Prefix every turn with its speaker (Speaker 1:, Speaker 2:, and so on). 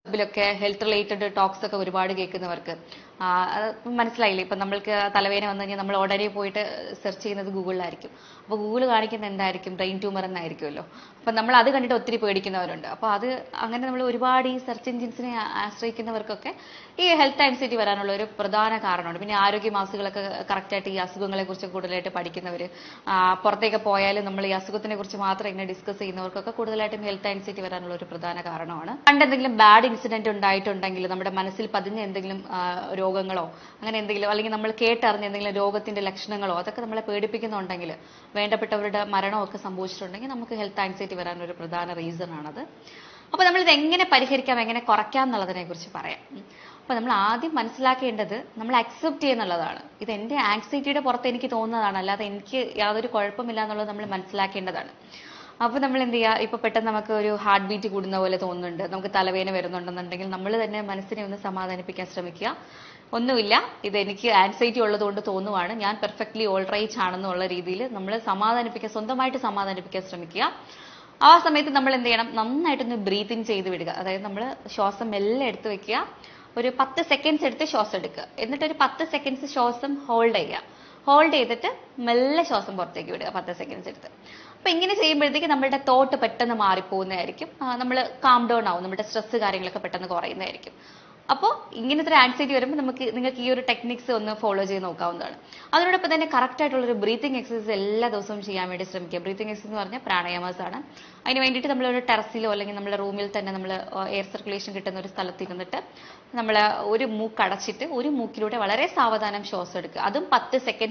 Speaker 1: ഇതിലൊക്കെ health related talks ഒക്കെ ഒരുപാട് കേൾക്കുന്നവർക്ക് അത് മനസ്സിലായില്ലേ. ഇപ്പൊ നമ്മൾക്ക് തലവേദന വന്നു കഴിഞ്ഞാൽ നമ്മൾ ഉടനെ പോയിട്ട് സെർച്ച് ചെയ്യുന്നത് ഗൂഗിളിലായിരിക്കും. അപ്പോൾ ഗൂഗിൾ കാണിക്കുന്ന എന്തായിരിക്കും? ബ്രെയിൻ ട്യൂമർ എന്നായിരിക്കുമല്ലോ. അപ്പൊ നമ്മൾ അത് കണ്ടിട്ട് ഒത്തിരി പേടിക്കുന്നവരുണ്ട്. അപ്പോൾ അത് അങ്ങനെ നമ്മൾ ഒരുപാട് ഈ സെർച്ച് എഞ്ചിൻസിനെ ആശ്രയിക്കുന്നവർക്കൊക്കെ ഈ ഹെൽത്ത് ആൻസൈറ്റി വരാനുള്ള ഒരു പ്രധാന കാരണമാണ്. പിന്നെ ആരോഗ്യ മാസികളൊക്കെ കറക്റ്റായിട്ട് ഈ അസുഖങ്ങളെ കുറിച്ച് കൂടുതലായിട്ട് പഠിക്കുന്നവർ, പുറത്തേക്ക് പോയാലും നമ്മൾ ഈ അസുഖത്തിനെ കുറിച്ച് മാത്രം ഇങ്ങനെ ഡിസ്കസ് ചെയ്യുന്നവർക്കൊക്കെ കൂടുതലായിട്ടും ഹെൽത്ത് ആൻസൈറ്റി വരാനുള്ള ഒരു പ്രധാന കാരണമാണ്. പണ്ട് എന്തെങ്കിലും ബാഡ് ഇൻസിഡന്റ് ഉണ്ടായിട്ടുണ്ടെങ്കിൽ, നമ്മുടെ മനസ്സിൽ പതിഞ്ഞ എന്തെങ്കിലും രോഗങ്ങളോ അങ്ങനെ എന്തെങ്കിലും, അല്ലെങ്കിൽ നമ്മൾ കേട്ടറിഞ്ഞ എന്തെങ്കിലും രോഗത്തിന്റെ ലക്ഷണങ്ങളോ അതൊക്കെ നമ്മളെ പേടിപ്പിക്കുന്നുണ്ടെങ്കിൽ, വേണ്ടപ്പെട്ടവരുടെ മരണമൊക്കെ സംഭവിച്ചിട്ടുണ്ടെങ്കിൽ നമുക്ക് ഹെൽത്ത് ആൻസൈറ്റി വരാനൊരു പ്രധാന റീസൺ ആണത്. അപ്പൊ നമ്മൾ ഇത് എങ്ങനെ പരിഹരിക്കാം, എങ്ങനെ കുറയ്ക്കാം എന്നുള്ളതിനെ കുറിച്ച് പറയാം. അപ്പൊ നമ്മൾ ആദ്യം മനസ്സിലാക്കേണ്ടത് നമ്മൾ അക്സെപ്റ്റ് ചെയ്യുന്നുള്ളതാണ്. ഇത് എന്റെ ആൻസൈറ്റിയുടെ പുറത്ത് എനിക്ക് തോന്നുന്നതാണ്, അല്ലാതെ എനിക്ക് യാതൊരു കുഴപ്പമില്ല എന്നുള്ളത് നമ്മൾ മനസ്സിലാക്കേണ്ടതാണ്. അപ്പൊ നമ്മൾ എന്ത് ചെയ്യുക, ഇപ്പൊ പെട്ടെന്ന് നമുക്ക് ഒരു ഹാർട്ട് ബീറ്റ് കൂടുന്ന പോലെ തോന്നുന്നുണ്ട്, നമുക്ക് തലവേദന വരുന്നുണ്ടെന്നുണ്ടെങ്കിൽ നമ്മൾ തന്നെ മനസ്സിനെ ഒന്ന് സമാധാനിപ്പിക്കാൻ ശ്രമിക്കുക. ഒന്നുമില്ല, ഇത് എനിക്ക് ആൻസൈറ്റി ഉള്ളതുകൊണ്ട് തോന്നുവാണ്, ഞാൻ പെർഫെക്റ്റ്ലി ഓൾ റൈറ്റ് ആണെന്നുള്ള രീതിയിൽ നമ്മൾ സമാധാനിപ്പിക്കാൻ, സ്വന്തമായിട്ട് സമാധാനിപ്പിക്കാൻ ശ്രമിക്കുക. ആ സമയത്ത് നമ്മൾ എന്ത് ചെയ്യണം, നന്നായിട്ടൊന്ന് ബ്രീത്ത് ഇൻ ചെയ്ത് വിടുക. അതായത് നമ്മൾ ശ്വാസം മെല്ലെ എടുത്ത് വെക്കുക, ഒരു 10 സെക്കൻഡ്സ് എടുത്ത് ശ്വാസം എടുക്കുക, എന്നിട്ട് ഒരു 10 സെക്കൻഡ്സ് ശ്വാസം ഹോൾഡ് ചെയ്യുക. ഹോൾഡ് ചെയ്തിട്ട് മെല്ലെ ശ്വാസം പുറത്തേക്ക് വിടുക 10 സെക്കൻഡ്സ് എടുത്ത്. അപ്പൊ ഇങ്ങനെ ചെയ്യുമ്പോഴത്തേക്ക് നമ്മുടെ തോട്ട് പെട്ടെന്ന് മാറിപ്പോകുന്നതായിരിക്കും. നമ്മൾ കാം ഡൗൺ ആവും, നമ്മുടെ സ്ട്രെസ് കാര്യങ്ങളൊക്കെ പെട്ടെന്ന് കുറയുന്നതായിരിക്കും. അപ്പോൾ ഇങ്ങനത്തെ ഒരു ആൻസൈറ്റി വരുമ്പോൾ നിങ്ങൾക്ക് ഈ ഒരു ടെക്നിക്സ് ഒന്ന് ഫോളോ ചെയ്ത് നോക്കാവുന്നതാണ്. അതിനോടൊപ്പം തന്നെ കറക്റ്റ് ആയിട്ടുള്ള ഒരു ബ്രീത്തിങ് എക്സസൈസ് എല്ലാ ദിവസവും ചെയ്യാൻ വേണ്ടി ശ്രമിക്കുക. ബ്രീത്തിങ് എക്സസൈസ് എന്ന് പറഞ്ഞാൽ പ്രാണായാമാസ് ആണ്. അതിന് വേണ്ടിയിട്ട് നമ്മളൊരു ടെറസിലോ അല്ലെങ്കിൽ നമ്മുടെ റൂമിൽ തന്നെ നമ്മൾ എയർ സർക്കുലേഷൻ കിട്ടുന്ന ഒരു സ്ഥലത്ത് ഇരുന്നിട്ട് നമ്മൾ ഒരു മൂക്ക് അടച്ചിട്ട് ഒരു മൂക്കിലൂടെ വളരെ സാവധാനം ശ്വാസം എടുക്കുക. അതും 10 സെക്കൻഡ്